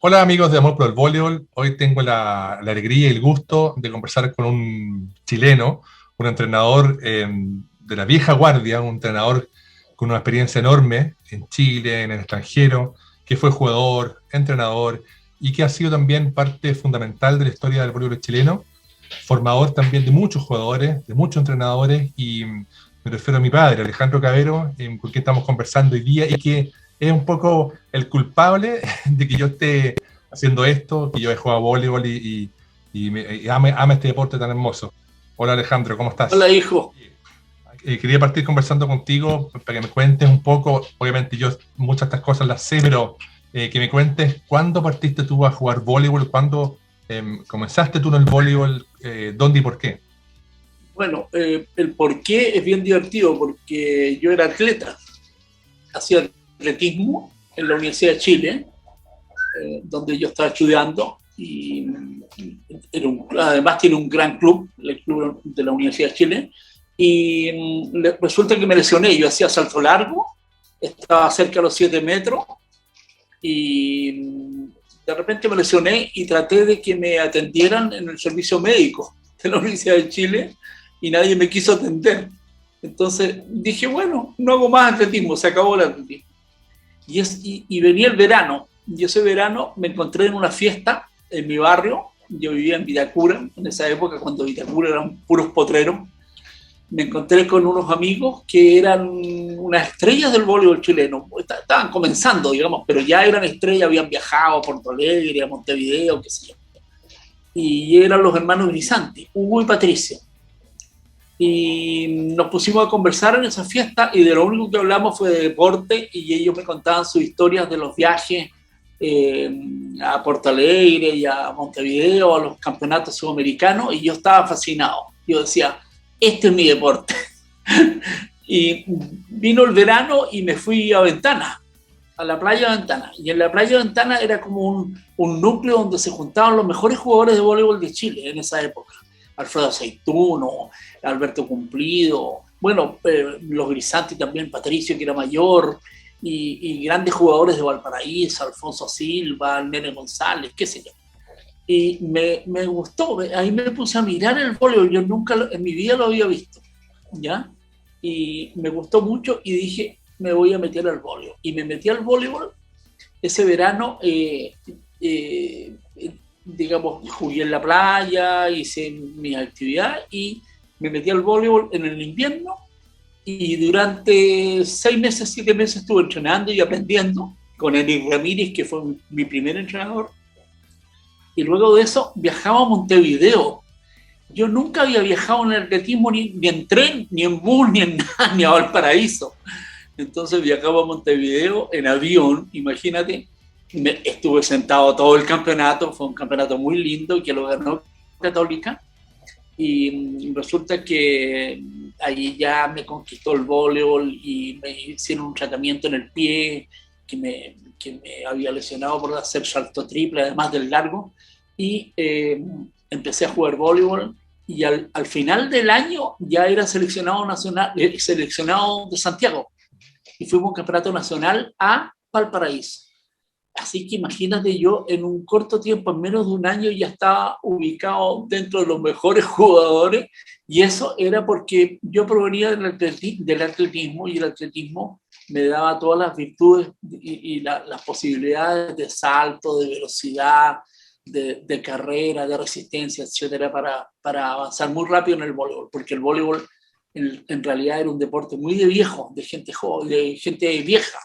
Hola amigos de Amor por el Voleibol, hoy tengo la alegría y el gusto de conversar con un chileno, un entrenador de la vieja guardia, un entrenador con una experiencia enorme en Chile, en el extranjero, que fue jugador, entrenador y que ha sido también parte fundamental de la historia del voleibol chileno, formador también de muchos jugadores, de muchos entrenadores y me refiero a mi padre, Alejandro Cabero, con quien estamos conversando hoy día y que es un poco el culpable de que yo esté haciendo esto, que yo he jugado voleibol y ame este deporte tan hermoso. Hola Alejandro, ¿cómo Hola, estás? hijo. Quería partir conversando contigo para que me cuentes un poco, obviamente yo muchas de estas cosas las sé, pero que me cuentes cuándo partiste tú a jugar voleibol, cuándo comenzaste tú en el voleibol, dónde y por qué. Bueno, el por qué es bien divertido, porque yo era atleta, hacía atletismo en la Universidad de Chile, donde yo estaba estudiando, y además tiene un gran club, el club de la Universidad de Chile, y resulta que me lesioné. Yo hacía salto largo, estaba cerca de los 7 metros, y de repente me lesioné y traté de que me atendieran en el servicio médico de la Universidad de Chile y nadie me quiso atender. Entonces dije, bueno, no hago más atletismo, se acabó el atletismo. Y venía el verano, y ese verano me encontré en una fiesta en mi barrio. Yo vivía en Vitacura, en esa época cuando Vitacura eran puros potreros. Me encontré con unos amigos que eran unas estrellas del voleibol chileno. Estaban comenzando, digamos, pero ya eran estrellas, habían viajado a Porto Alegre, a Montevideo, qué sé yo. Y eran los hermanos Grisanti, Hugo y Patricia. Y nos pusimos a conversar en esa fiesta y de lo único que hablamos fue de deporte, y ellos me contaban sus historias de los viajes eh, a Porto Alegre y a Montevideo, a los campeonatos sudamericanos, y yo estaba fascinado. Yo decía, este es mi deporte. Y vino el verano y me fui a Ventana, a la playa de Ventana. Y en la playa de Ventana era como un núcleo donde se juntaban los mejores jugadores de voleibol de Chile en esa época. Alfredo Aceituno, Alberto Cumplido, bueno, los Grisanti también, Patricio, que era mayor, y grandes jugadores de Valparaíso, Alfonso Silva, Nene González, qué sé yo. Y me gustó, ahí me puse a mirar el voleibol, yo nunca en mi vida lo había visto, ¿ya? Y me gustó mucho y dije, me voy a meter al voleibol. Y me metí al voleibol ese verano, digamos, jugué en la playa, hice mi actividad y me metí al voleibol en el invierno, y durante 6 meses, 7 meses estuve entrenando y aprendiendo con Eric Ramírez, que fue mi primer entrenador, y luego de eso viajaba a Montevideo. Yo nunca había viajado en el atletismo ni en tren, ni en bus, ni en nada, ni a Valparaíso. Entonces viajaba a Montevideo en avión, imagínate. Estuve sentado todo el campeonato, fue un campeonato muy lindo que lo ganó Católica. Y resulta que ahí ya me conquistó el voleibol y me hicieron un tratamiento en el pie que me había lesionado por hacer salto triple, además del largo. Y empecé a jugar voleibol, y al final del año ya era seleccionado nacional, seleccionado de Santiago, y fuimos a un campeonato nacional a Valparaíso. Así que imagínate, yo en un corto tiempo, en menos de un año, ya estaba ubicado dentro de los mejores jugadores, y eso era porque yo provenía del atletismo, y el atletismo me daba todas las virtudes y las posibilidades de salto, de velocidad, de carrera, de resistencia, etcétera, para avanzar muy rápido en el voleibol, porque el voleibol en realidad era un deporte muy de viejos, de gente joven, de gente vieja,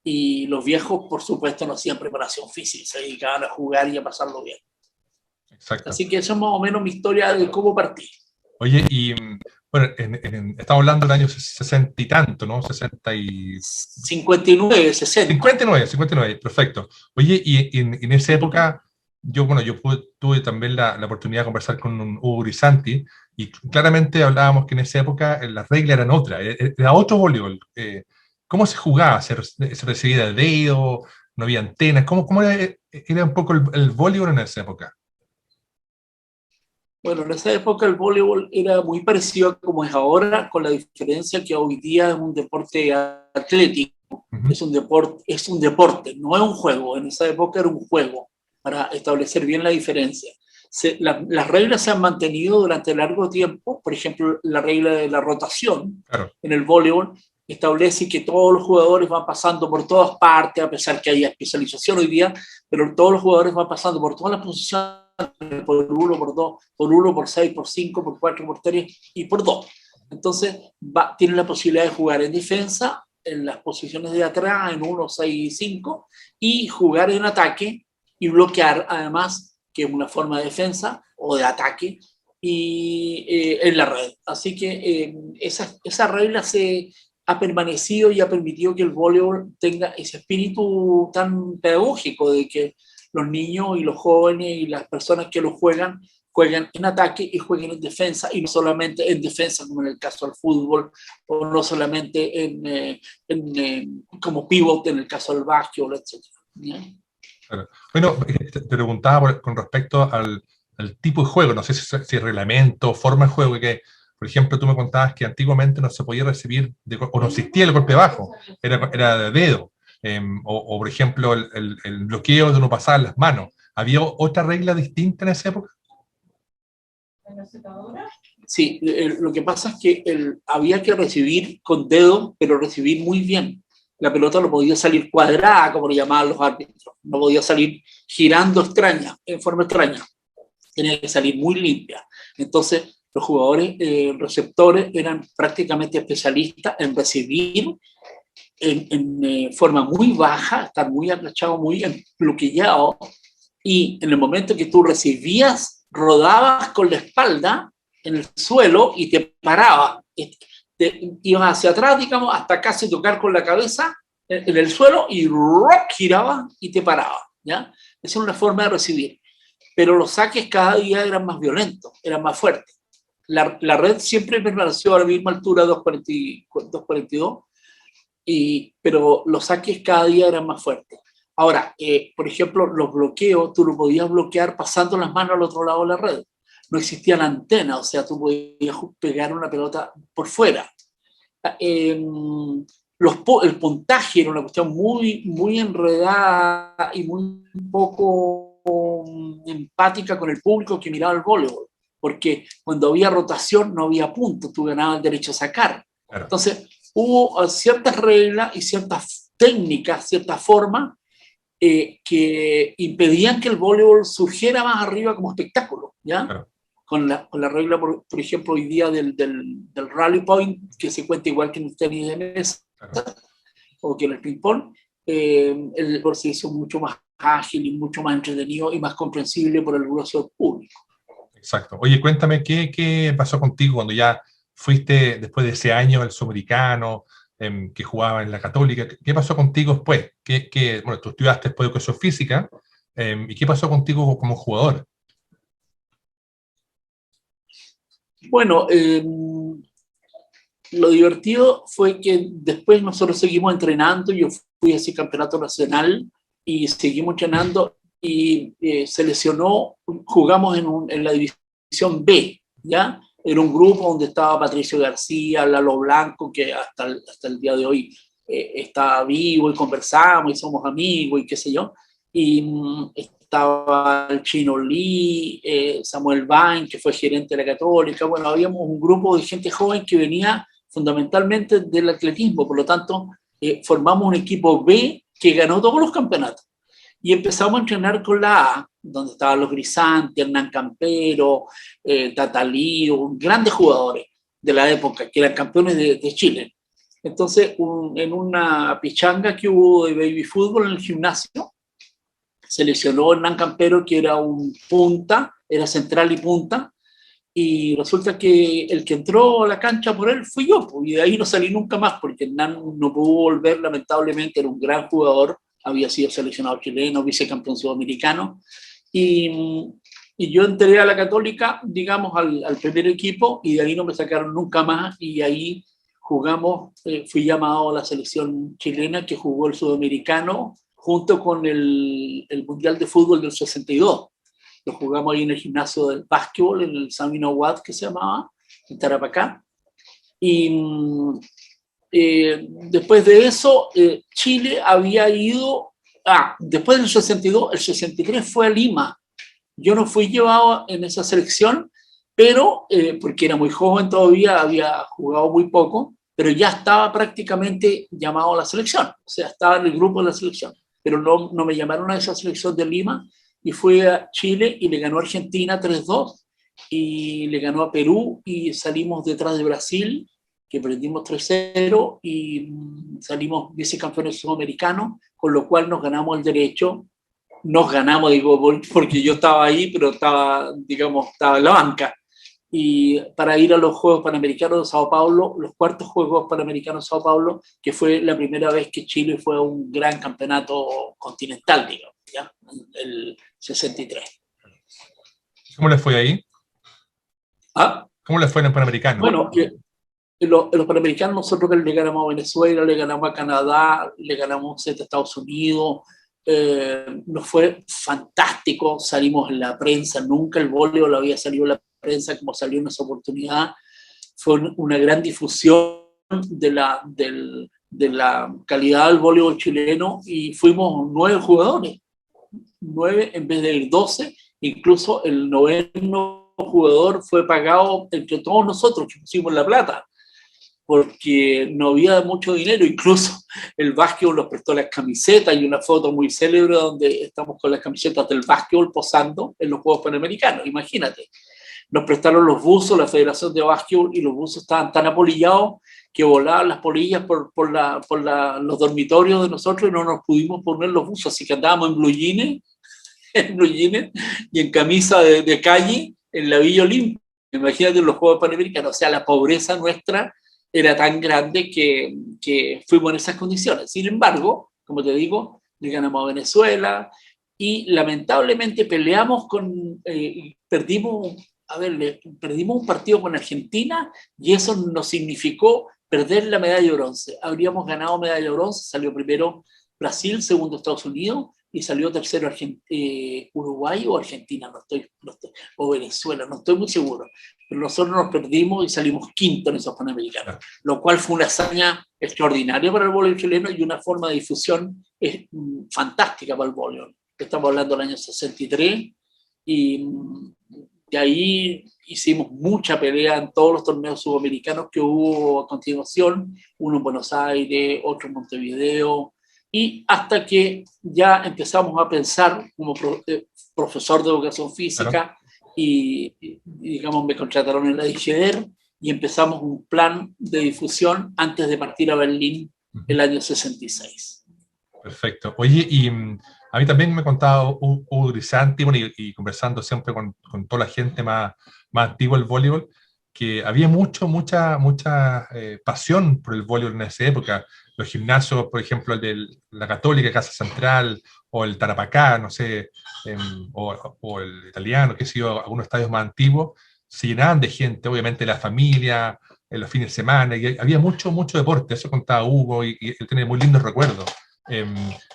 y los viejos, por supuesto, no hacían preparación física, se dedicaban a jugar y a pasarlo bien. Exacto. Así que eso es más o menos mi historia de cómo partí. Oye, y bueno, estamos hablando del año 60 y tanto, ¿no? 59, 60. 59, perfecto. Oye, y en esa época, tuve también la oportunidad de conversar con un Hugo Grisanti, y claramente hablábamos que en esa época las reglas eran otras, era otro voleibol. ¿Cómo se jugaba? ¿Se recibía de dedo? ¿No había antenas? ¿Cómo era un poco el voleibol en esa época? Bueno, en esa época el voleibol era muy parecido a como es ahora, con la diferencia que hoy día es un deporte atlético, Ujú. es un deporte, no es un juego. En esa época era un juego, para establecer bien la diferencia. Las reglas se han mantenido durante largo tiempo. Por ejemplo, la regla de la rotación Claro. en el voleibol establece que todos los jugadores van pasando por todas partes, a pesar que haya especialización hoy día, pero todos los jugadores van pasando por todas las posiciones, por uno, por dos, por uno, por seis, por cinco, por cuatro, por tres y por dos. Entonces, tienen la posibilidad de jugar en defensa, en las posiciones de atrás, en 1, 6 y 5, y jugar en ataque y bloquear, además, que es una forma de defensa o de ataque, y en la red. Así que esa regla ha permanecido y ha permitido que el voleibol tenga ese espíritu tan pedagógico de que los niños y los jóvenes y las personas que lo juegan en ataque y jueguen en defensa, y no solamente en defensa como en el caso del fútbol, o no solamente como pivot en el caso del básquetbol, etc. Claro. Bueno, te preguntaba con respecto al tipo de juego, no sé si reglamento, forma de juego, que por ejemplo tú me contabas que antiguamente no se podía recibir o no existía el golpe bajo, era de dedo, o por ejemplo el bloqueo de uno pasar las manos. ¿Había otra regla distinta en esa época? Sí, lo que pasa es que había que recibir con dedo, pero recibir muy bien. La pelota no podía salir cuadrada, como lo llamaban los árbitros, no podía salir girando extraña, en forma extraña, tenía que salir muy limpia. Entonces, los jugadores receptores eran prácticamente especialistas en recibir en forma muy baja, estar muy agachado, muy bloqueado, y en el momento que tú recibías, rodabas con la espalda en el suelo y te parabas. Ibas hacia atrás, digamos, hasta casi tocar con la cabeza en el suelo y girabas y te parabas, ¿ya? Esa es una forma de recibir. Pero los saques cada día eran más violentos, eran más fuertes. La red siempre permaneció a la misma altura, 2.42, pero los saques cada día eran más fuertes. Ahora, por ejemplo, los bloqueos, tú lo podías bloquear pasando las manos al otro lado de la red. No existía la antena, o sea, tú podías pegar una pelota por fuera. El puntaje era una cuestión muy, muy enredada y muy poco empática con el público que miraba el voleibol, porque cuando había rotación no había puntos, tú ganabas el derecho a sacar. Claro. Entonces, hubo ciertas reglas y ciertas técnicas, ciertas formas que impedían que el voleibol surgiera más arriba como espectáculo, ¿ya? Claro. Con la regla, por ejemplo, hoy día del rally point, que se cuenta igual que en el tenis de mesa, Claro. o que en el ping-pong, el voleibol se hizo mucho más ágil y mucho más entretenido y más comprensible por el grueso del público. Exacto. Oye, cuéntame, ¿qué pasó contigo cuando ya fuiste, después de ese año, al Sudamericano, que jugaba en la Católica? ¿Qué pasó contigo después? Bueno, tú estudiaste después educación física, ¿y qué pasó contigo como jugador? Bueno, lo divertido fue que después nosotros seguimos entrenando. Yo fui a ese campeonato nacional y seguimos entrenando, y se lesionó. Jugamos en la división B, ¿ya? Era un grupo donde estaba Patricio García, Lalo Blanco, que hasta el día de hoy está vivo, y conversamos y somos amigos y qué sé yo. Y estaba el Chino Lee, Samuel Bain, que fue gerente de la Católica. Bueno, habíamos un grupo de gente joven que venía fundamentalmente del atletismo, por lo tanto, formamos un equipo B que ganó todos los campeonatos. Y empezamos a entrenar con la A, donde estaban los Grisanti, Hernán Campero, Tatalío, grandes jugadores de la época, que eran campeones de Chile. Entonces, en una pichanga que hubo de baby fútbol en el gimnasio, se lesionó Hernán Campero, que era un punta, era central y punta, y resulta que el que entró a la cancha por él fui yo, y de ahí no salí nunca más, porque Hernán no pudo volver, lamentablemente. Era un gran jugador, había sido seleccionado chileno, vicecampeón sudamericano, y, y yo entré a la Católica, digamos, al primer equipo, y de ahí no me sacaron nunca más, y ahí jugamos, fui llamado a la selección chilena, que jugó el sudamericano junto con el Mundial de Fútbol del 62. Lo jugamos ahí en el gimnasio del básquetbol, en el Samino Watt, que se llamaba, en Tarapacá. Y Después de eso, Chile había ido, después del 62, el 63 fue a Lima. Yo no fui llevado en esa selección, pero porque era muy joven todavía, había jugado muy poco, pero ya estaba prácticamente llamado a la selección, o sea, estaba en el grupo de la selección, pero no me llamaron a esa selección de Lima, y fui a Chile y le ganó a Argentina 3-2, y le ganó a Perú, y salimos detrás de Brasil, que perdimos 3-0, y salimos vicecampeones sudamericanos, con lo cual nos ganamos el derecho. Nos ganamos, digo, porque yo estaba ahí, pero estaba, digamos, estaba en la banca. Y para ir a los Juegos Panamericanos de Sao Paulo, los cuartos Juegos Panamericanos de Sao Paulo, que fue la primera vez que Chile fue a un gran campeonato continental, digamos, ¿ya? El 63. ¿Cómo les fue ahí? ¿Cómo les fue en el Panamericano? Bueno, en los Panamericanos nosotros le ganamos a Venezuela, le ganamos a Canadá, le ganamos a Estados Unidos. Nos fue fantástico, salimos en la prensa, nunca el voleibol lo había salido en la prensa como salió en esa oportunidad. Fue una gran difusión de la calidad del voleibol chileno, y fuimos 9 jugadores, 9 en vez de 12, incluso el 9º jugador fue pagado entre todos nosotros que pusimos la plata, porque no había mucho dinero. Incluso el básquetbol nos prestó las camisetas, y una foto muy célebre donde estamos con las camisetas del básquetbol posando en los Juegos Panamericanos, imagínate. Nos prestaron los buzos, la Federación de Básquetbol, y los buzos estaban tan apolillados que volaban las polillas por los dormitorios de nosotros, y no nos pudimos poner los buzos, así que andábamos en blue jeans, y en camisa de calle en la Villa Olímpica. Imagínate los Juegos Panamericanos, o sea, la pobreza nuestra era tan grande que fuimos en esas condiciones. Sin embargo, como te digo, le ganamos a Venezuela, y lamentablemente peleamos perdimos un partido con Argentina, y eso nos significó perder la medalla de bronce. Habríamos ganado medalla de bronce, salió primero Brasil, segundo Estados Unidos, y salió tercero Uruguay o Argentina, o Venezuela, no estoy muy seguro. Pero nosotros nos perdimos y salimos quinto en esos Panamericanos, lo cual fue una hazaña extraordinaria para el voleibol chileno, y una forma de difusión fantástica para el voleibol. Estamos hablando del año 63, y de ahí hicimos mucha pelea en todos los torneos sudamericanos que hubo a continuación, uno en Buenos Aires, otro en Montevideo, y hasta que ya empezamos a pensar como profesor de educación física, claro. y digamos me contrataron en la Dicheder, y empezamos un plan de difusión antes de partir a Berlín el año 66. Perfecto. Oye, y a mí también me contaba Hugo Grisanti, bueno, y conversando siempre con toda la gente más antigua del voleibol, que había mucha pasión por el voleibol en esa época. Los gimnasios, por ejemplo, el de la Católica, Casa Central, o el Tarapacá, no sé, o el Italiano, qué sé yo, algunos estadios más antiguos, se llenaban de gente, obviamente la familia, en los fines de semana, y había mucho deporte, eso contaba Hugo, y él tiene muy lindos recuerdos.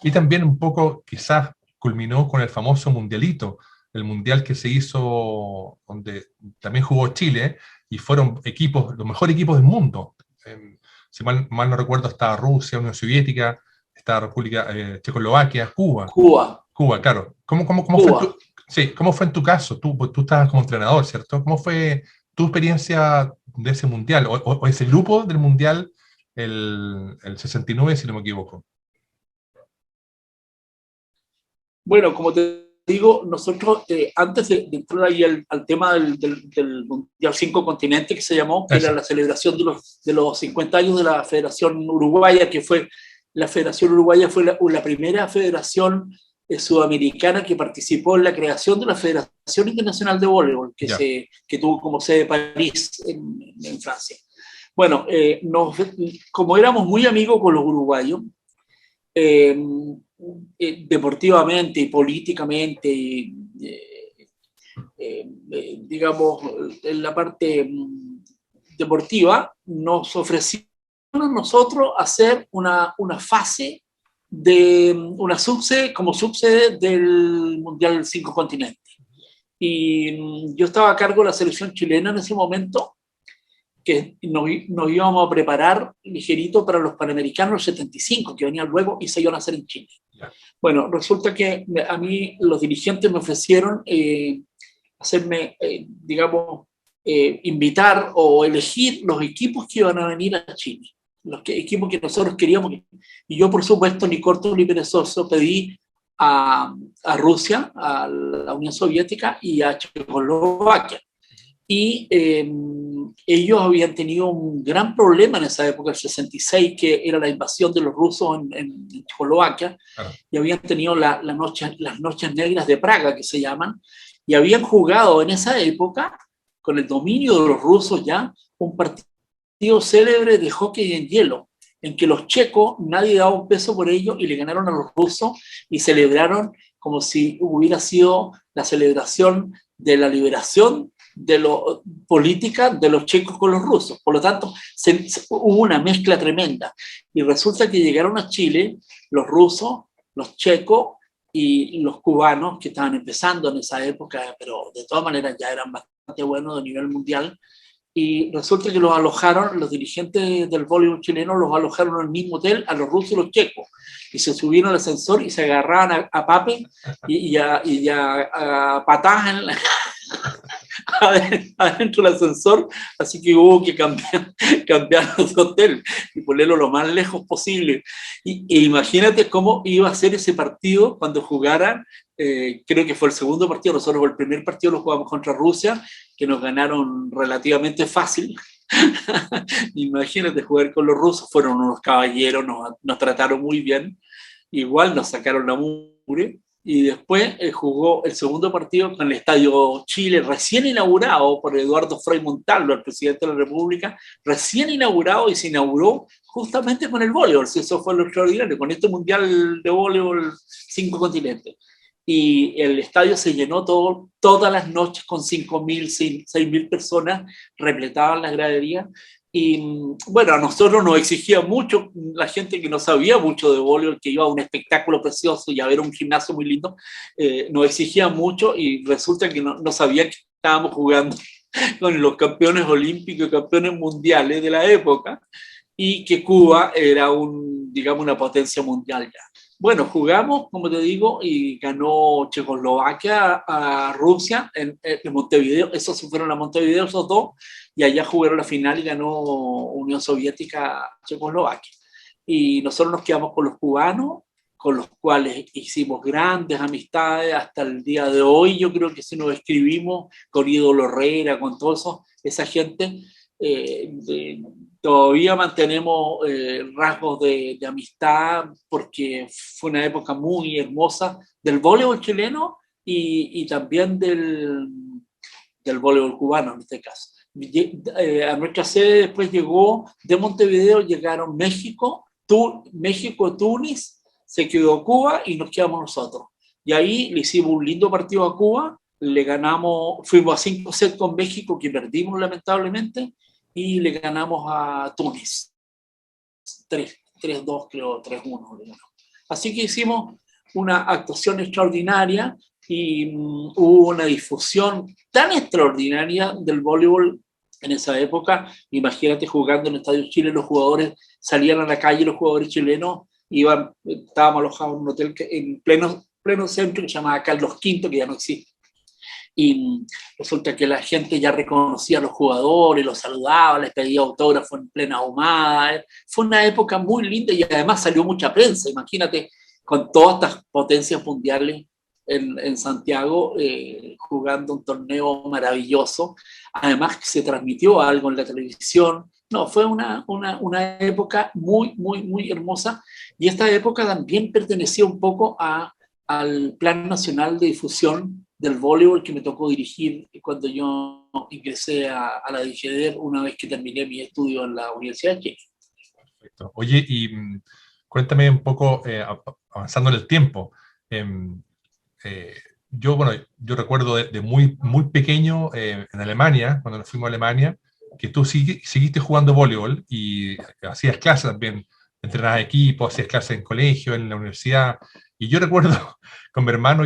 Y también un poco, quizás, culminó con el famoso mundialito, el mundial que se hizo, donde también jugó Chile, y fueron los mejores equipos del mundo. Si mal no recuerdo, estaba Rusia, Unión Soviética, estaba República Checoslovaquia, Cuba, claro. ¿Cómo fue en tu caso? Tú estabas como entrenador, ¿cierto? ¿Cómo fue tu experiencia de ese mundial, o ese grupo del mundial, el 69, si no me equivoco? Bueno, como te digo, nosotros antes de entrar ahí al tema del Mundial 5 Continentes, que se llamó, que era la celebración de los 50 años de la Federación Uruguaya, que fue la Federación Uruguaya fue la primera federación sudamericana que participó en la creación de la Federación Internacional de Voleibol, que tuvo como sede París, en Francia. Bueno, como éramos muy amigos con los uruguayos, deportivamente y políticamente, digamos, en la parte deportiva, nos ofrecieron a nosotros hacer una fase de una subsede, como subsede del Mundial 5 Continentes. Y yo estaba a cargo de la selección chilena en ese momento, que nos íbamos a preparar ligerito para los Panamericanos del 75, que venían luego y se iban a hacer en Chile. Ya. Bueno, resulta que a mí los dirigentes me ofrecieron hacerme, digamos, invitar o elegir los equipos que iban a venir a Chile, equipos que nosotros queríamos. Y yo, por supuesto, ni corto ni perezoso, pedí a Rusia, a la Unión Soviética y a Checoslovaquia. Y ellos habían tenido un gran problema en esa época, el 66, que era la invasión de los rusos en Checoslovaquia, claro. Y habían tenido las noches negras de Praga, que se llaman, y habían jugado en esa época, con el dominio de los rusos ya, un partido célebre de hockey en hielo, en que los checos, nadie daba un peso por ello, y le ganaron a los rusos, y celebraron como si hubiera sido la celebración de la liberación de la política de los checos con los rusos. Por lo tanto, hubo una mezcla tremenda. Y resulta que llegaron a Chile los rusos, los checos y los cubanos, que estaban empezando en esa época, pero de todas maneras ya eran bastante buenos a nivel mundial. Y resulta que los alojaron, los dirigentes del voleibol chileno los alojaron en el mismo hotel a los rusos y los checos. Y se subieron al ascensor y se agarraban a pape y a patadas adentro del ascensor, así que hubo que cambiar los hoteles y ponerlo lo más lejos posible. E imagínate cómo iba a ser ese partido cuando jugaran, creo que fue el segundo partido, nosotros el primer partido lo jugamos contra Rusia, que nos ganaron relativamente fácil. Imagínate jugar con los rusos, fueron unos caballeros, nos trataron muy bien, igual nos sacaron la mugre. Y después jugó el segundo partido con el Estadio Chile, recién inaugurado por Eduardo Frei Montalvo, el presidente de la República, recién inaugurado, y se inauguró justamente con el voleibol. Eso fue lo extraordinario, con este mundial de voleibol 5 continentes. Y el estadio se llenó todas las noches con 5.000, 6.000 personas, repletaban las graderías. Y bueno, a nosotros nos exigía mucho, la gente que no sabía mucho de voleibol, que iba a un espectáculo precioso y a ver un gimnasio muy lindo, nos exigía mucho, y resulta que no sabía que estábamos jugando con los campeones olímpicos y campeones mundiales de la época, y que Cuba era digamos, una potencia mundial ya. Bueno, jugamos, como te digo, y ganó Checoslovaquia a Rusia en Montevideo. Esos se fueron a Montevideo, esos dos, y allá jugaron la final y ganó Unión Soviética a Checoslovaquia. Y nosotros nos quedamos con los cubanos, con los cuales hicimos grandes amistades hasta el día de hoy. Yo creo que si nos escribimos con Ídolo Herrera, con todo eso, esa gente, todavía mantenemos rasgos de amistad, porque fue una época muy hermosa del voleibol chileno y también del voleibol cubano en este caso. A nuestra sede después llegó, de Montevideo llegaron México, Túnez, se quedó Cuba y nos quedamos nosotros. Y ahí le hicimos un lindo partido a Cuba, le ganamos, fuimos a 5 sets con México, que perdimos lamentablemente, y le ganamos a Túnez 3-2, creo, 3-1. Así que hicimos una actuación extraordinaria y hubo una difusión tan extraordinaria del voleibol en esa época. Imagínate, jugando en el Estadio Chile, los jugadores salían a la calle, los jugadores chilenos estábamos alojados en un hotel en pleno centro, que se llamaba Carlos V, que ya no existe. Y resulta que la gente ya reconocía a los jugadores, los saludaba, les pedía autógrafos en plena ahumada. Fue una época muy linda, y además salió mucha prensa. Imagínate, con todas estas potencias mundiales en Santiago, jugando un torneo maravilloso. Además, se transmitió algo en la televisión. No, fue una época muy, muy, muy hermosa. Y esta época también pertenecía un poco al Plan Nacional de Difusión del Voleibol, que me tocó dirigir cuando yo ingresé a la DGDER una vez que terminé mi estudio en la Universidad de Chile. Perfecto. Oye, y cuéntame un poco, avanzando en el tiempo. Yo recuerdo de muy, muy pequeño, en Alemania, cuando nos fuimos a Alemania, que tú seguiste jugando voleibol y hacías clases también, entrenabas equipos, hacías clases en colegio, en la universidad. Y yo recuerdo, con mi hermano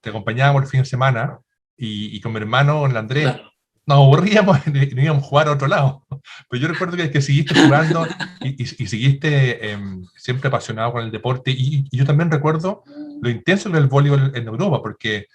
te acompañábamos el fin de semana, y con mi hermano, el Andrés, claro, nos aburríamos y nos íbamos a jugar a otro lado. Pero yo recuerdo que seguiste jugando y seguiste siempre apasionado con el deporte. Y yo también recuerdo lo intenso del voleibol en Europa, porque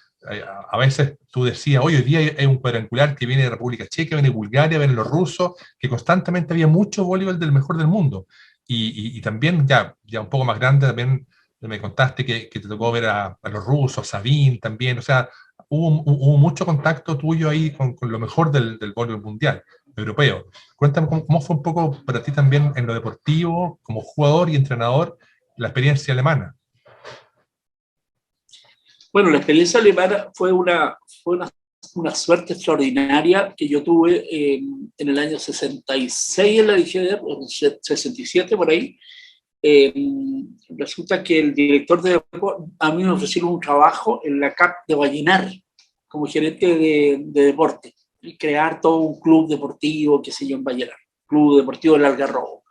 a veces tú decías, hoy día hay un cuadrangular que viene de República Checa, viene de Bulgaria, vienen los rusos, que constantemente había mucho voleibol del mejor del mundo. Y también, ya un poco más grande, también me contaste que te tocó ver a los rusos, Sabin también, o sea, hubo mucho contacto tuyo ahí con lo mejor del voleibol mundial, europeo. Cuéntame cómo fue un poco para ti también en lo deportivo, como jugador y entrenador, la experiencia alemana. Bueno, la experiencia alemana fue una suerte extraordinaria que yo tuve en el año 66 en la DGDER, o 67 por ahí. Eh, Resulta que el director de a mí me ofrecieron un trabajo en la CAP de Vallenar como gerente de deporte y crear todo un club deportivo, qué sé yo, en Vallenar, Club Deportivo del Algarrobo.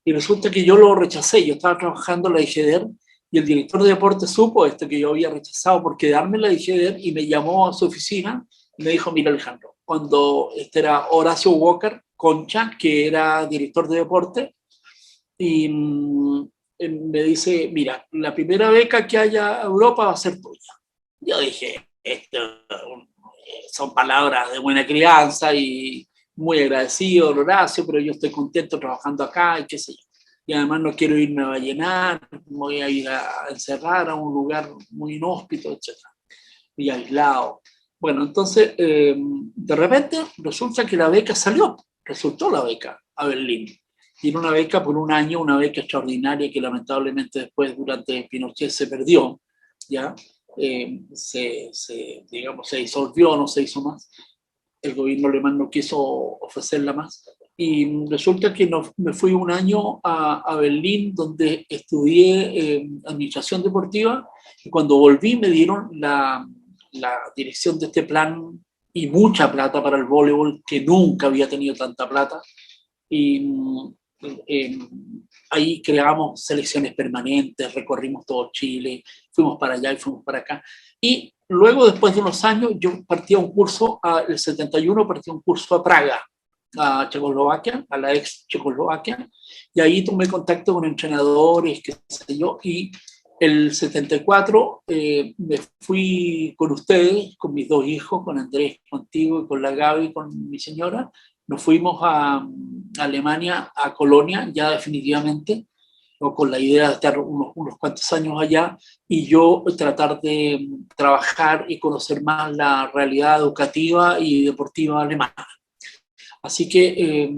Y resulta que yo lo rechacé, yo estaba trabajando en la IGDER y el director de deporte supo esto que yo había rechazado por quedarme en la IGDER y me llamó a su oficina y me dijo, mira Alejandro, cuando este era Horacio Walker Concha, que era director de deporte, y me dice, mira, la primera beca que haya a Europa va a ser tuya. Yo dije, esto son palabras de buena crianza y muy agradecido, Horacio, pero yo estoy contento trabajando acá y qué sé yo. Y además no quiero irme a Vallenar, voy a ir a encerrar a un lugar muy inhóspito, etc. Y aislado. Bueno, entonces, de repente resulta que la beca salió, resultó la beca a Berlín. Tiene una beca por un año, una beca extraordinaria que lamentablemente después, durante Pinochet, se perdió, ¿ya? Digamos, se disolvió, no se hizo más. El gobierno alemán no quiso ofrecerla más. Y resulta que me fui un año a Berlín, donde estudié administración deportiva, y cuando volví me dieron la dirección de este plan y mucha plata para el voleibol, que nunca había tenido tanta plata. Y eh, ahí creamos selecciones permanentes, recorrimos todo Chile, fuimos para allá y fuimos para acá. Y luego, después de unos años, yo partí a un curso, el 71 partí a un curso a Praga, a Checoslovaquia, a la ex Checoslovaquia, y ahí tomé contacto con entrenadores, qué sé yo, y el 74 me fui con ustedes, con mis dos hijos, con Andrés, contigo, y con la Gaby, con mi señora. Nos fuimos a Alemania, a Colonia, ya definitivamente, o con la idea de estar unos cuantos años allá, y yo tratar de trabajar y conocer más la realidad educativa y deportiva alemana. Así que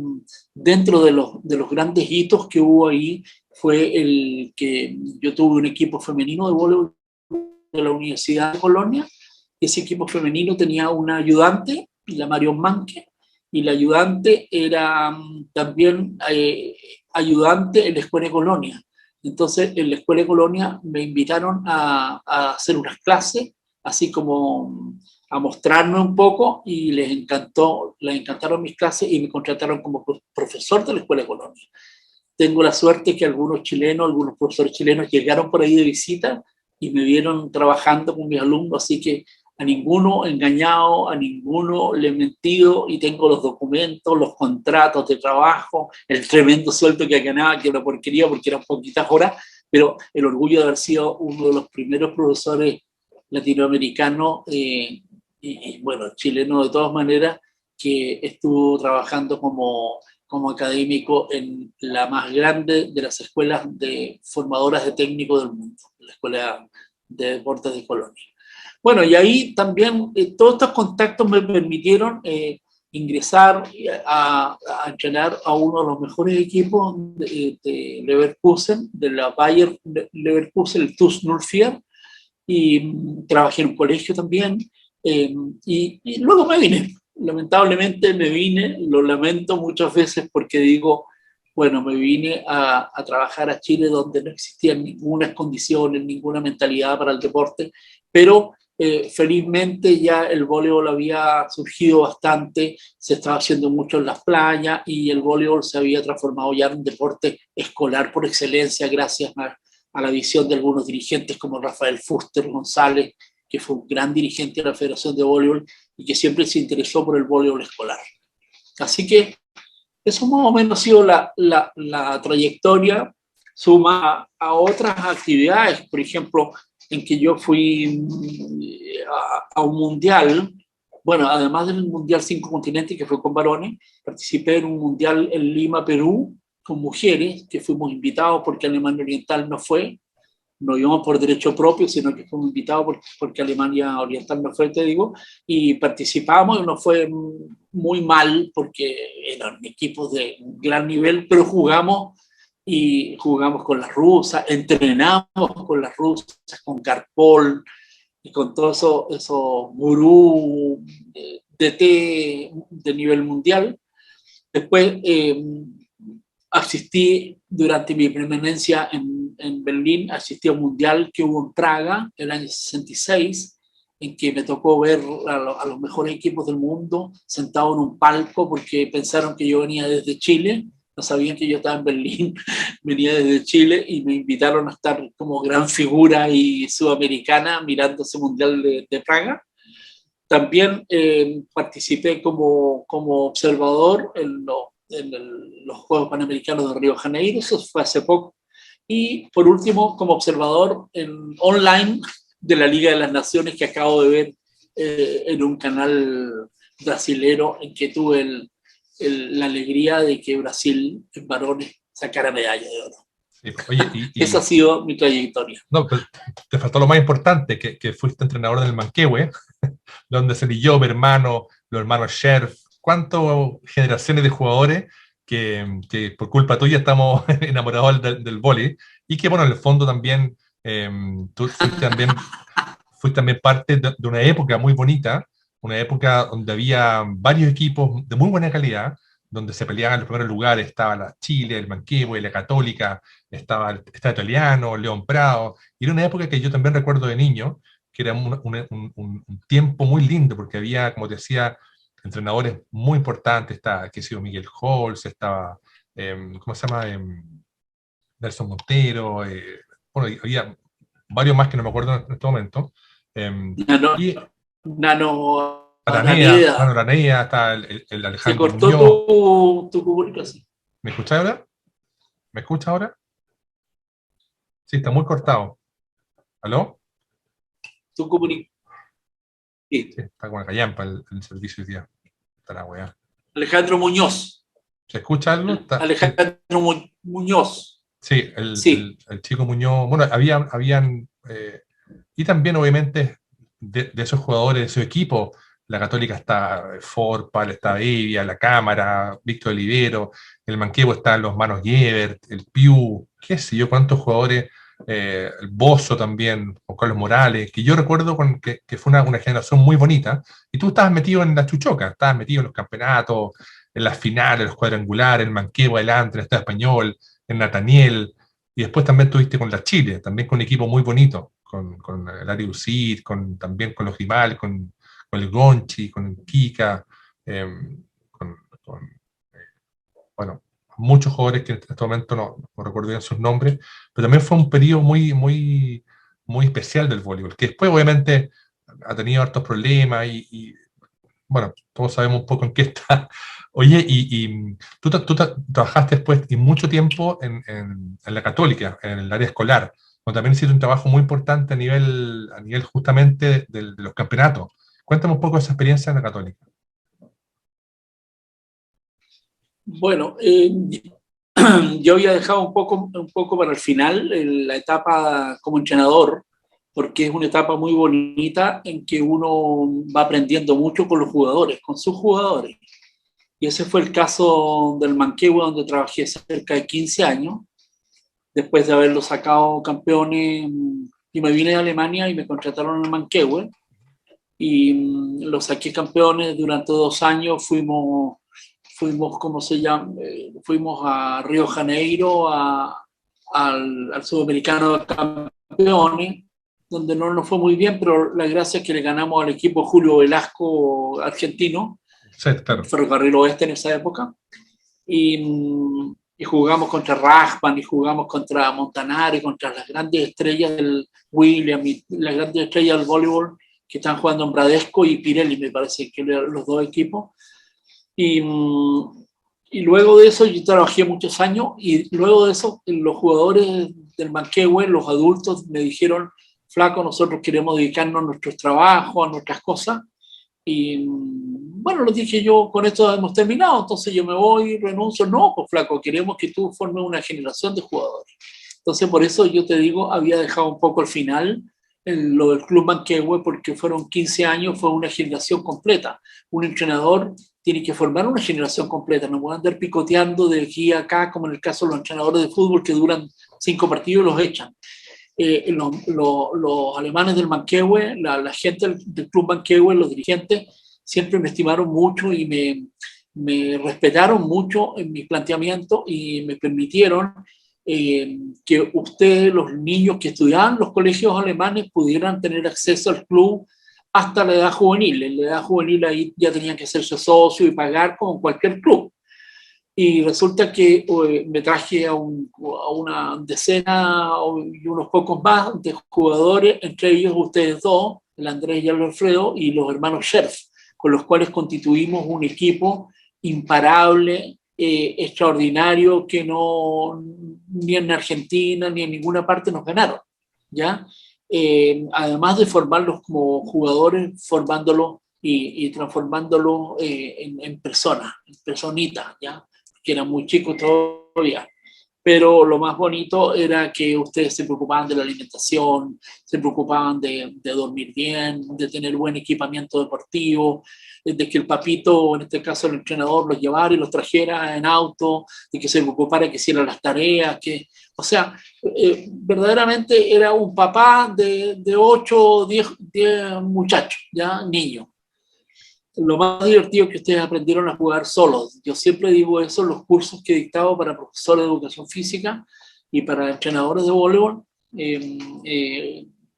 dentro de los grandes hitos que hubo ahí fue el que yo tuve un equipo femenino de voleibol de la Universidad de Colonia. Ese equipo femenino tenía una ayudante, la Marion Manke, y la ayudante era también ayudante en la Escuela de Colonia. Entonces, en la Escuela de Colonia me invitaron a hacer unas clases, así como a mostrarme un poco, y les encantaron mis clases y me contrataron como profesor de la Escuela de Colonia. Tengo la suerte que algunos profesores chilenos llegaron por ahí de visita y me vieron trabajando con mis alumnos, así que a ninguno he engañado, a ninguno le he mentido, y tengo los documentos, los contratos de trabajo, el tremendo sueldo que ganaba, que era una porquería porque eran poquitas horas, pero el orgullo de haber sido uno de los primeros profesores latinoamericanos y bueno, chileno de todas maneras, que estuvo trabajando como académico en la más grande de las escuelas formadoras de técnicos del mundo, la Escuela de Deportes de Colonia. Bueno, y ahí también todos estos contactos me permitieron ingresar a entrenar a uno de los mejores equipos de Leverkusen, de la Bayer Leverkusen, el TuS Nulfier, y trabajé en un colegio también, y luego me vine. Lamentablemente me vine, lo lamento muchas veces porque digo, bueno, me vine a trabajar a Chile donde no existían ninguna condiciones, ninguna mentalidad para el deporte, pero felizmente ya el voleibol había surgido bastante, se estaba haciendo mucho en las playas y el voleibol se había transformado ya en un deporte escolar por excelencia gracias a la visión de algunos dirigentes como Rafael Fuster González que fue un gran dirigente de la Federación de Voleibol y que siempre se interesó por el voleibol escolar. Así que eso más o menos ha sido la trayectoria, suma a otras actividades, por ejemplo, en que yo fui a un mundial. Bueno, además del Mundial 5 Continentes, que fue con varones, participé en un Mundial en Lima, Perú, con mujeres, que fuimos invitados porque Alemania Oriental no fue. No íbamos por derecho propio, sino que fuimos invitados porque Alemania Oriental no fue, te digo, y participamos y nos fue muy mal porque eran equipos de gran nivel, pero jugamos y jugamos con las rusas, entrenamos con las rusas, con Karpol, y con todos esos gurús DT de nivel mundial. Después asistí durante mi permanencia en Berlín, asistí a un mundial que hubo en Praga el año 66, en que me tocó ver a los mejores equipos del mundo sentados en un palco porque pensaron que yo venía desde Chile. No sabían que yo estaba en Berlín, venía desde Chile y me invitaron a estar como gran figura y sudamericana mirando ese Mundial de Praga. También participé como observador en los Juegos Panamericanos de Río de Janeiro, eso fue hace poco. Y por último, como observador online de la Liga de las Naciones que acabo de ver en un canal brasilero en que tuve la alegría de que Brasil en varones sacara medalla de oro. Sí, oye, Esa ha sido mi trayectoria. No, pero te faltó lo más importante, que fuiste entrenador del Manquehue, donde se yo, mi hermano, los hermanos Scherf, cuántas generaciones de jugadores que por culpa tuya estamos enamorados del vóley, y que bueno, en el fondo también tú fuiste también parte de una época muy bonita, una época donde había varios equipos de muy buena calidad, donde se peleaban en los primeros lugares, estaba la Chile, el Manquehue, la Católica, estaba Italiano, León Prado, y era una época que yo también recuerdo de niño, que era un tiempo muy lindo, porque había, como te decía, entrenadores muy importantes, estaba, que ha sido Miguel Holz, estaba, ¿cómo se llama? Nelson Montero, bueno, había varios más que no me acuerdo en este momento. Y Araneda. Araneda, está el Se Alejandro cortó Muñoz. tu comunicación. ¿Me escuchas ahora? ¿Me escuchas ahora? Sí, está muy cortado. ¿Aló? Tu comunicación. Sí, está con la callampa el servicio hoy día. Está la weá. Alejandro Muñoz. ¿Se escucha algo? Alejandro Muñoz. Sí, el chico Muñoz. Bueno, habían. Y también, obviamente, de esos jugadores, de esos equipos, la Católica está Forpal, está Evia, la Cámara, Víctor Olivero, el Manquehue está los Manos Gebert, el Piu, qué sé yo, cuántos jugadores, el Bozo también, Juan Carlos Morales, que yo recuerdo que fue una generación muy bonita, y tú estabas metido en la chuchoca, estabas metido en los campeonatos, en las finales, los cuadrangulares, el Manquehue adelante, el Estado Español, en Nathaniel, y después también tuviste con la Chile, también con un equipo muy bonito, con el Ari Ucid, también con los Grimales, con el Gonchi, con el Kika, con bueno, muchos jugadores que en este momento no recuerdo bien sus nombres, pero también fue un periodo muy especial del voleibol, que después obviamente ha tenido hartos problemas bueno, todos sabemos un poco en qué está. Oye, tú trabajaste después y mucho tiempo en la Católica, en el área escolar, donde también hiciste un trabajo muy importante a nivel justamente de los campeonatos. Cuéntame un poco de esa experiencia en la Católica. Bueno, yo había dejado un poco para el final la etapa como entrenador, porque es una etapa muy bonita en que uno va aprendiendo mucho con los jugadores, con sus jugadores. Y ese fue el caso del Manquehue, donde trabajé cerca de 15 años, después de haberlo sacado campeones, y me vine de Alemania y me contrataron en el Manquehue, y lo saqué campeones durante 2 años, fuimos, ¿cómo se llama? Fuimos a Río de Janeiro, al Sudamericano de Campeones, donde no nos fue muy bien, pero la gracia es que le ganamos al equipo Julio Velasco argentino, Sí, claro. Ferrocarril Oeste en esa época. Y y jugamos contra Rajman, y jugamos contra Montanari, contra las grandes estrellas del William, y las grandes estrellas del voleibol que están jugando en Bradesco y Pirelli, me parece que eran los dos equipos. Y, y luego de eso yo trabajé muchos años, y luego de eso los jugadores del Manquehue, los adultos, me dijeron: flaco, nosotros queremos dedicarnos a nuestros trabajos, a nuestras cosas. Y bueno, les dije yo: con esto hemos terminado, entonces yo me voy, renuncio. No, pues flaco, queremos que tú formes una generación de jugadores. Entonces por eso yo te digo, había dejado un poco al final en lo del Club Manquehue, porque fueron 15 años, fue una generación completa. Un entrenador tiene que formar una generación completa, no puede andar picoteando de aquí a acá, como en el caso de los entrenadores de fútbol que duran 5 partidos y los echan. Los alemanes del Manquehue, la gente del Club Manquehue, los dirigentes, siempre me estimaron mucho y me respetaron mucho en mi planteamiento, y me permitieron que ustedes, los niños que estudiaban en los colegios alemanes, pudieran tener acceso al club hasta la edad juvenil. En la edad juvenil ahí ya tenían que hacerse socio y pagar como cualquier club. Y resulta que me traje a una decena y unos pocos más de jugadores, entre ellos ustedes dos, el Andrés y el Alfredo, y los hermanos Scherf, con los cuales constituimos un equipo imparable, extraordinario, que no, ni en Argentina ni en ninguna parte nos ganaron, ¿ya? Además de formarlos como jugadores, formándolos y transformándolos en personas, en personitas, ¿ya? Que eran muy chicos todavía. Pero lo más bonito era que ustedes se preocupaban de la alimentación, se preocupaban de dormir bien, de tener buen equipamiento deportivo, de que el papito, en este caso el entrenador, los llevara y los trajera en auto, de que se preocupara que hicieran las tareas, o sea, verdaderamente era un papá de 8 o 10 muchachos, ya niños. Lo más divertido es que ustedes aprendieron a jugar solos. Yo siempre digo eso en los cursos que he dictado para profesores de educación física y para entrenadores de voleibol.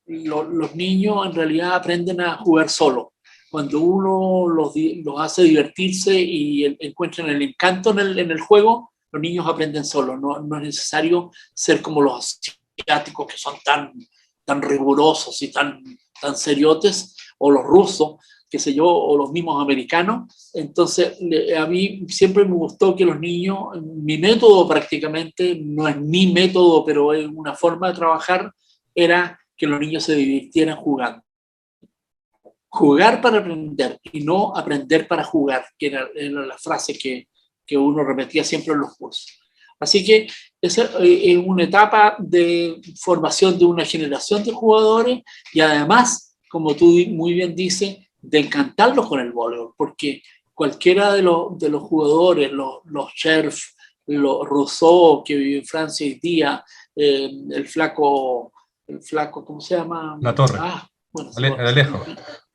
Los niños en realidad aprenden a jugar solos. Cuando uno los hace divertirse y encuentran el encanto en el juego, los niños aprenden solos. No es necesario ser como los asiáticos, que son tan rigurosos y tan seriotes, o los rusos, qué sé yo, o los mismos americanos. Entonces, a mí siempre me gustó que los niños, mi método prácticamente, no es mi método, pero es una forma de trabajar, era que los niños se divirtieran jugando. Jugar para aprender y no aprender para jugar, que era la frase que uno repetía siempre en los cursos. Así que esa es una etapa de formación de una generación de jugadores, y además, como tú muy bien dices, de encantarlos con el voleibol, porque cualquiera de los jugadores, los Scherf, los Rousseau, que vive en Francia hoy día, el flaco, ¿cómo se llama? La Torre. Bueno, El Alejo.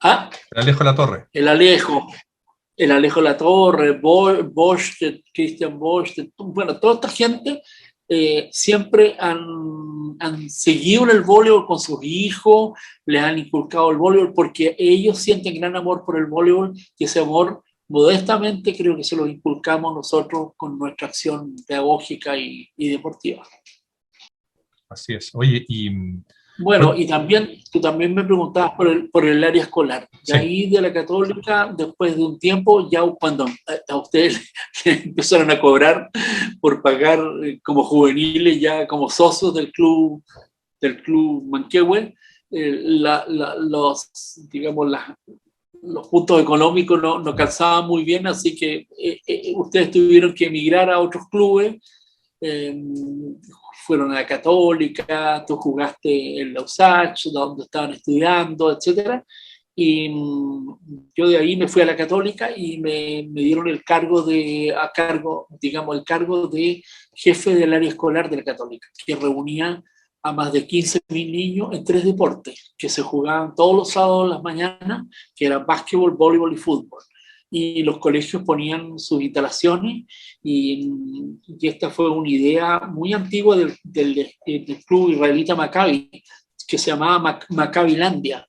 ¿Ah? El Alejo La Torre. El Alejo La Torre, Bosch, Christian Bosch, bueno, toda esta gente siempre han seguido en el voleibol con sus hijos, les han inculcado el voleibol porque ellos sienten gran amor por el voleibol, y ese amor modestamente creo que se lo inculcamos nosotros con nuestra acción pedagógica y deportiva. Así es. Oye, bueno, y también, tú también me preguntabas por el área escolar. De sí. ahí de la Católica, después de un tiempo, ya cuando a ustedes empezaron a cobrar por pagar como juveniles, ya como socios del club Manquehue, digamos, los puntos económicos no calzaban muy bien, así que ustedes tuvieron que emigrar a otros clubes. Fueron a la Católica, tú jugaste en la USACH, donde estaban estudiando, etc. Y yo de ahí me fui a la Católica y me dieron el cargo de jefe del área escolar de la Católica, que reunía a más de 15.000 niños en 3 deportes que se jugaban todos los sábados a las mañanas, que eran básquetbol, voleibol y fútbol. Y los colegios ponían sus instalaciones, y esta fue una idea muy antigua del club israelita Maccabi, que se llamaba Maccabilandia,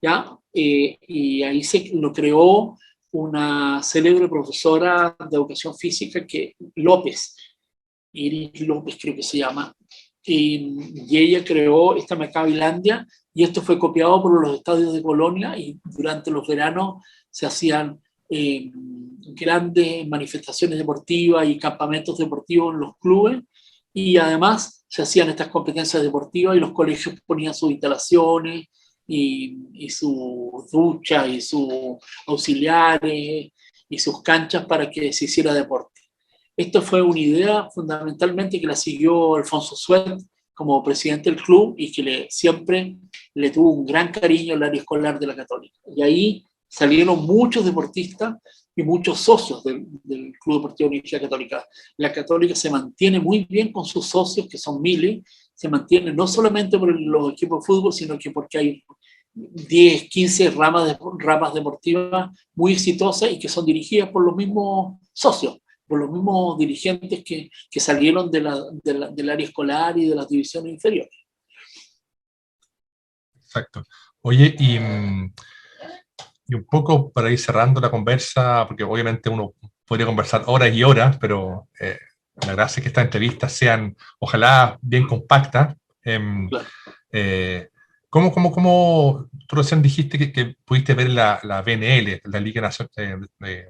¿ya? Y ahí se lo creó una célebre profesora de educación física, López, Iris López creo que se llama, y ella creó esta Macabilandia, y esto fue copiado por los estadios de Colonia, y durante los veranos se hacían grandes manifestaciones deportivas y campamentos deportivos en los clubes, y además se hacían estas competencias deportivas y los colegios ponían sus instalaciones y sus duchas y sus auxiliares y sus canchas para que se hiciera deporte. Esto fue una idea fundamentalmente que la siguió Alfonso Suet como presidente del club y que siempre le tuvo un gran cariño al área escolar de la Católica. Y ahí salieron muchos deportistas y muchos socios del Club Deportivo Universidad Católica. La Católica se mantiene muy bien con sus socios, que son miles, se mantiene no solamente por los equipos de fútbol, sino que porque hay 10, 15 ramas deportivas muy exitosas y que son dirigidas por los mismos socios, por los mismos dirigentes que salieron del área escolar y de las divisiones inferiores. Exacto. Oye, y un poco para ir cerrando la conversa, porque obviamente uno podría conversar horas y horas, pero la gracia es que estas entrevistas sean, ojalá, bien compactas. Claro. ¿Cómo tú recién dijiste que pudiste ver la BNL, la Liga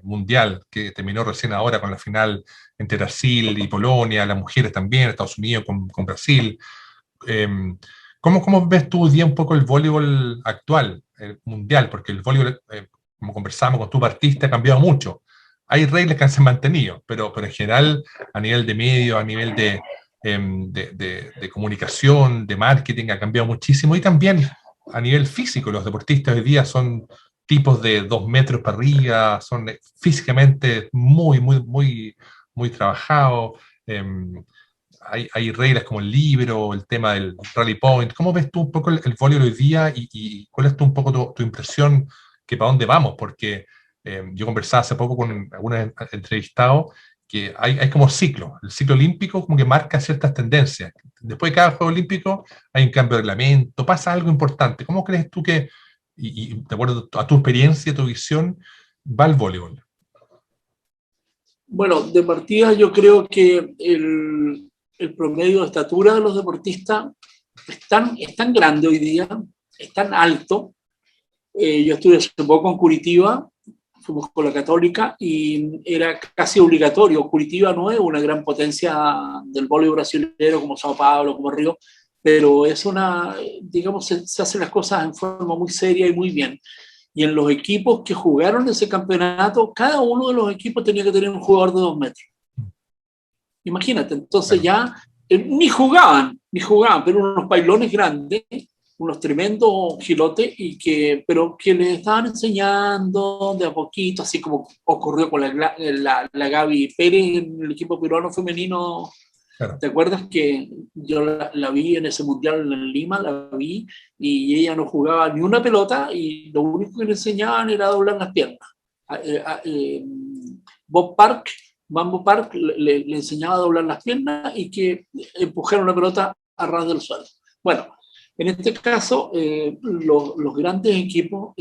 Mundial, que terminó recién ahora con la final entre Brasil y Polonia, las mujeres también, Estados Unidos con Brasil? ¿Cómo ves tú hoy día un poco el voleibol actual, el mundial? Porque el voleibol, como conversamos con tu partista, ha cambiado mucho. Hay reglas que se han mantenido, pero en general, a nivel de medios, a nivel de comunicación, de marketing, ha cambiado muchísimo. Y también a nivel físico, los deportistas hoy día son tipos de 2 metros para arriba, son físicamente muy trabajados. Hay reglas como el libro, el tema del rally point. ¿Cómo ves tú un poco el voleibol hoy día y cuál es un poco tu impresión que para dónde vamos? Porque yo conversaba hace poco con algunos entrevistados que hay como ciclo. El ciclo olímpico como que marca ciertas tendencias. Después de cada Juego Olímpico hay un cambio de reglamento, pasa algo importante. ¿Cómo crees tú que, y de acuerdo a tu experiencia, tu visión, va el voleibol? Bueno, de partida yo creo que el promedio de estatura de los deportistas es tan grande hoy día, es tan alto. Yo estuve hace poco en Curitiba, fuimos con la Católica y era casi obligatorio. Curitiba no es una gran potencia del voleibol brasileño como Sao Paulo, como Río, pero es digamos, se hacen las cosas en forma muy seria y muy bien. Y en los equipos que jugaron ese campeonato, cada uno de los equipos tenía que tener un jugador de 2 metros. Imagínate, entonces ya ni jugaban, pero unos bailones grandes, unos tremendos gilotes, pero que les estaban enseñando de a poquito, así como ocurrió con la Gaby Pérez en el equipo peruano femenino. Claro. ¿Te acuerdas que yo la vi en ese mundial en Lima? La vi y ella no jugaba ni una pelota y lo único que le enseñaban era doblar las piernas. Mambo Park le enseñaba a doblar las piernas y que empujara una pelota a ras del suelo. Bueno, en este caso, los grandes equipos,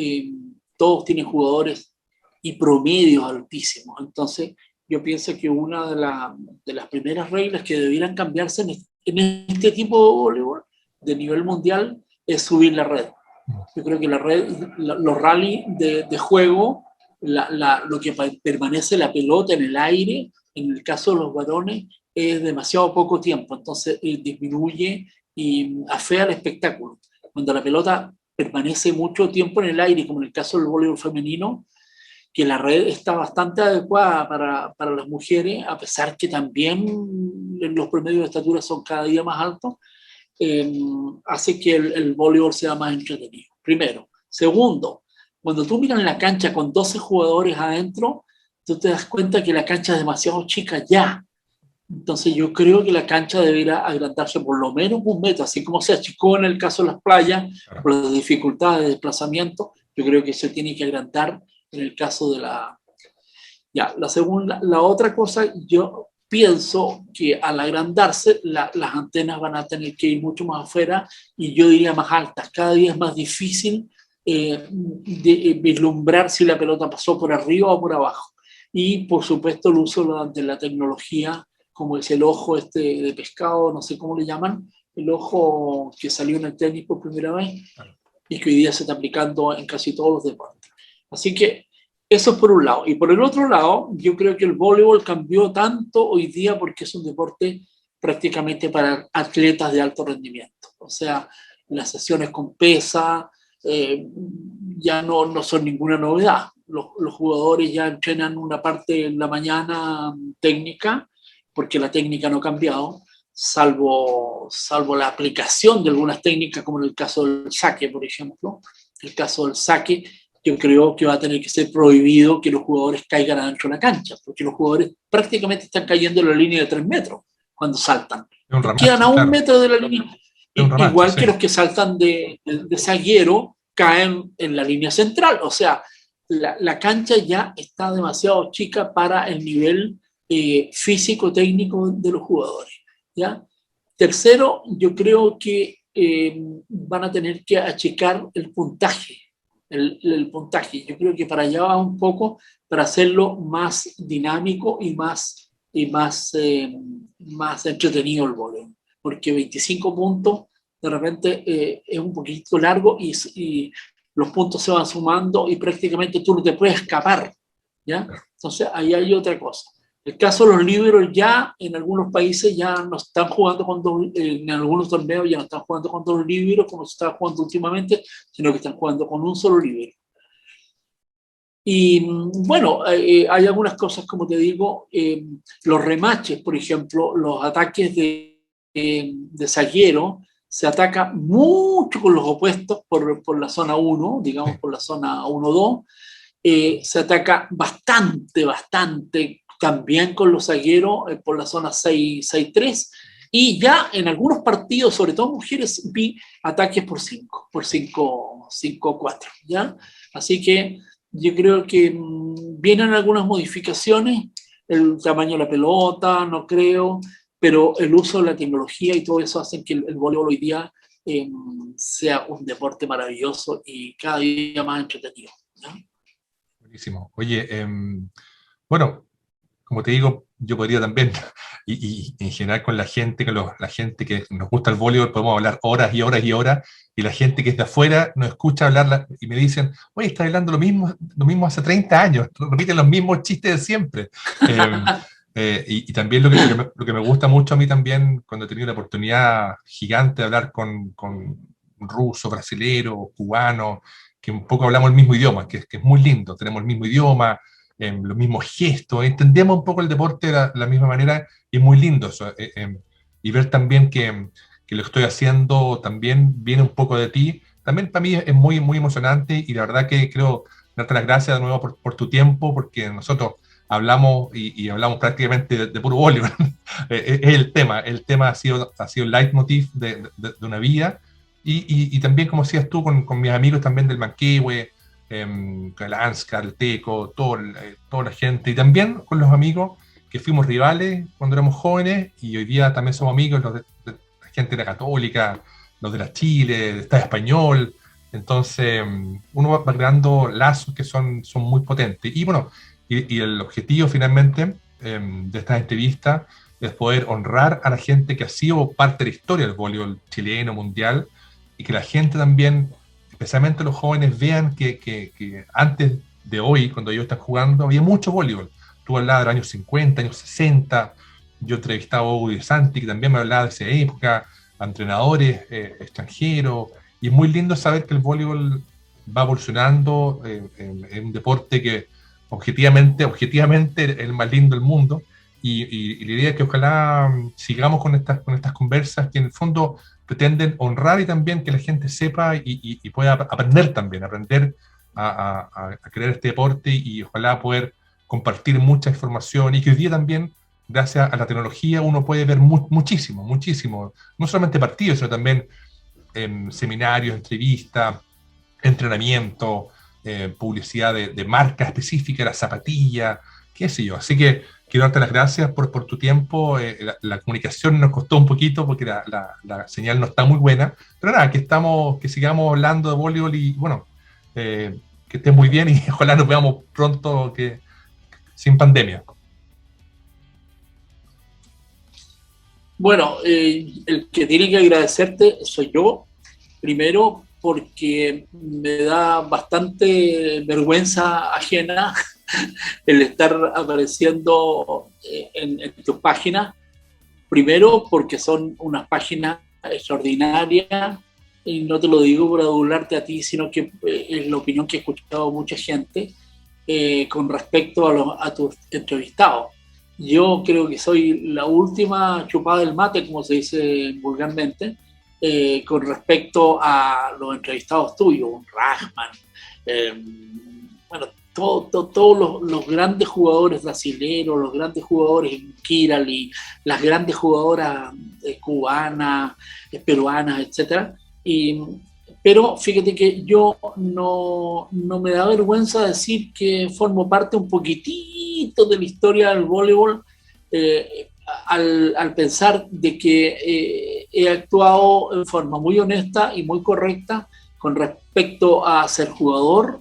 todos tienen jugadores y promedios altísimos. Entonces, yo pienso que una de las primeras reglas que debieran cambiarse en este tipo de voleibol de nivel mundial es subir la red. Yo creo que los rallies de juego, lo que permanece la pelota en el aire, en el caso de los varones, es demasiado poco tiempo. Entonces, disminuye y afea el espectáculo. Cuando la pelota permanece mucho tiempo en el aire, como en el caso del voleibol femenino, que la red está bastante adecuada para las mujeres, a pesar que también los promedios de estatura son cada día más altos, hace que el voleibol sea más entretenido. Primero. Segundo, cuando tú miras la cancha con 12 jugadores adentro, tú te das cuenta que la cancha es demasiado chica ya. Entonces yo creo que la cancha debería agrandarse por lo menos 1 metro, así como se achicó en el caso de las playas, por las dificultades de desplazamiento. Yo creo que se tiene que agrandar en el caso de la otra cosa, yo pienso que al agrandarse las antenas van a tener que ir mucho más afuera y yo diría más altas. Cada día es más difícil vislumbrar si la pelota pasó por arriba o por abajo. Y por supuesto el uso de la tecnología como es el ojo este de pescado, no sé cómo le llaman, el ojo que salió en el tenis por primera vez y que hoy día se está aplicando en casi todos los deportes. Así que eso es por un lado. Y por el otro lado, yo creo que el voleibol cambió tanto hoy día porque es un deporte prácticamente para atletas de alto rendimiento. O sea, las sesiones con pesa ya no son ninguna novedad. Los jugadores ya entrenan una parte en la mañana técnica, porque la técnica no ha cambiado, salvo la aplicación de algunas técnicas, como en el caso del saque, por ejemplo. El caso del saque, yo creo que va a tener que ser prohibido que los jugadores caigan adentro de la cancha, porque los jugadores prácticamente están cayendo en la línea de 3 metros cuando saltan. Quedan a 1 metro de la línea. Igual que los que saltan de zaguero caen en la línea central. O sea, la cancha ya está demasiado chica para el nivel físico-técnico de los jugadores, ¿ya? Tercero, yo creo que van a tener que achicar el puntaje. El puntaje. Yo creo que para allá va un poco para hacerlo más dinámico y más entretenido el voleibol. Porque 25 puntos de repente es un poquito largo y los puntos se van sumando y prácticamente tú no te puedes escapar, ¿ya? Entonces ahí hay otra cosa. El caso de los líberos, ya en algunos países ya no están jugando en algunos torneos ya no están jugando con 2 líberos como se estaba jugando últimamente, sino que están jugando con un solo líbero. Y bueno, hay algunas cosas, como te digo, los remaches, por ejemplo, los ataques de zaguero, se ataca mucho con los opuestos por la zona 1, digamos por la zona 1-2, se ataca bastante también con los zagueros por la zona 6-3, y ya en algunos partidos, sobre todo mujeres, vi ataques por 5-4, ¿ya? Así que yo creo que vienen algunas modificaciones, el tamaño de la pelota, no creo, pero el uso de la tecnología y todo eso hacen que el voleibol hoy día sea un deporte maravilloso y cada día más entretenido, ¿no? Buenísimo. Oye, bueno, como te digo, yo podría también, y en general con la gente, la gente que nos gusta el voleibol, podemos hablar horas y horas y horas, y la gente que está afuera nos escucha hablar y me dicen, oye, estás hablando lo mismo hace 30 años, repiten los mismos chistes de siempre. Y también lo que me gusta mucho a mí también, cuando he tenido la oportunidad gigante de hablar con rusos, brasileros, cubanos, que un poco hablamos el mismo idioma, que es muy lindo, tenemos el mismo idioma, los mismos gestos, entendemos un poco el deporte de la misma manera, y es muy lindo eso. Y ver también que lo que estoy haciendo también viene un poco de ti, también para mí es muy emocionante, y la verdad que creo darte las gracias de nuevo por tu tiempo, porque nosotros hablamos y hablamos prácticamente de puro voleibol. Es el tema ha sido el leitmotiv de una vida, y también, como decías tú, con mis amigos también del Manquehue, con el Anscar, el Teco, toda la gente, y también con los amigos que fuimos rivales cuando éramos jóvenes, y hoy día también somos amigos, de la gente de la Católica, los de la Chile, del Estado Español. Entonces uno va creando lazos que son muy potentes. Y bueno, y el objetivo finalmente de esta entrevista es poder honrar a la gente que ha sido parte de la historia del voleibol chileno, mundial, y que la gente también, especialmente los jóvenes, vean que antes de hoy, cuando ellos están jugando, había mucho voleibol. Tú hablabas de los años 50, años 60, yo entrevistaba a Hugo Di Santi, que también me hablaba de esa época, a entrenadores extranjeros, y es muy lindo saber que el voleibol va evolucionando, en un deporte que objetivamente es el más lindo del mundo, y la idea es que ojalá sigamos con estas conversas que en el fondo pretenden honrar, y también que la gente sepa y pueda aprender a crear este deporte, y ojalá poder compartir mucha información, y que hoy día también, gracias a la tecnología, uno puede ver muchísimo, no solamente partidos, sino también seminarios, entrevistas, entrenamiento, publicidad de marca específica, la zapatilla, qué sé yo. Así que quiero darte las gracias por tu tiempo. La comunicación nos costó un poquito porque la señal no está muy buena, pero nada, que sigamos hablando de voleibol, y bueno, que estés muy bien, y ojalá nos veamos pronto sin pandemia. Bueno, el que tiene que agradecerte soy yo, primero porque me da bastante vergüenza ajena el estar apareciendo en tus páginas. Primero porque son unas páginas extraordinarias, y no te lo digo por adularte a ti, sino que es la opinión que he escuchado mucha gente con respecto a tus entrevistados. Yo creo que soy la última chupada del mate, como se dice vulgarmente, con respecto a los entrevistados tuyos, Rachman, eh, bueno, todos los grandes jugadores brasileños, los grandes jugadores Kirali, las grandes jugadoras cubanas, peruanas, etcétera. Pero fíjate que yo no me da vergüenza decir que formo parte un poquitito de la historia del voleibol, al pensar de que he actuado en forma muy honesta y muy correcta con respecto a ser jugador,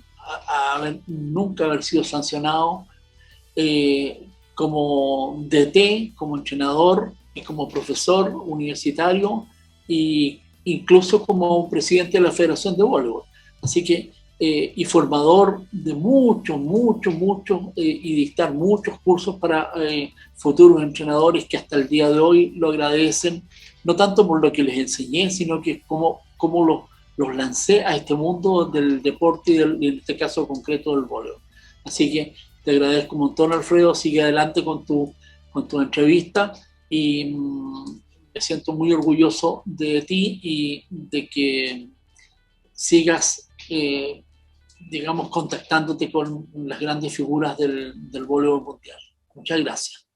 nunca haber sido sancionado, como DT, como entrenador y como profesor universitario, y incluso como presidente de la Federación de Voleibol. Así que, y formador de muchos, y dictar muchos cursos para futuros entrenadores que hasta el día de hoy lo agradecen, no tanto por lo que les enseñé, sino que como los lancé a este mundo del deporte y en este caso concreto del voleibol. Así que te agradezco un montón, Alfredo, sigue adelante con tu entrevista y me siento muy orgulloso de ti y de que sigas, digamos, contactándote con las grandes figuras del voleibol mundial. Muchas gracias.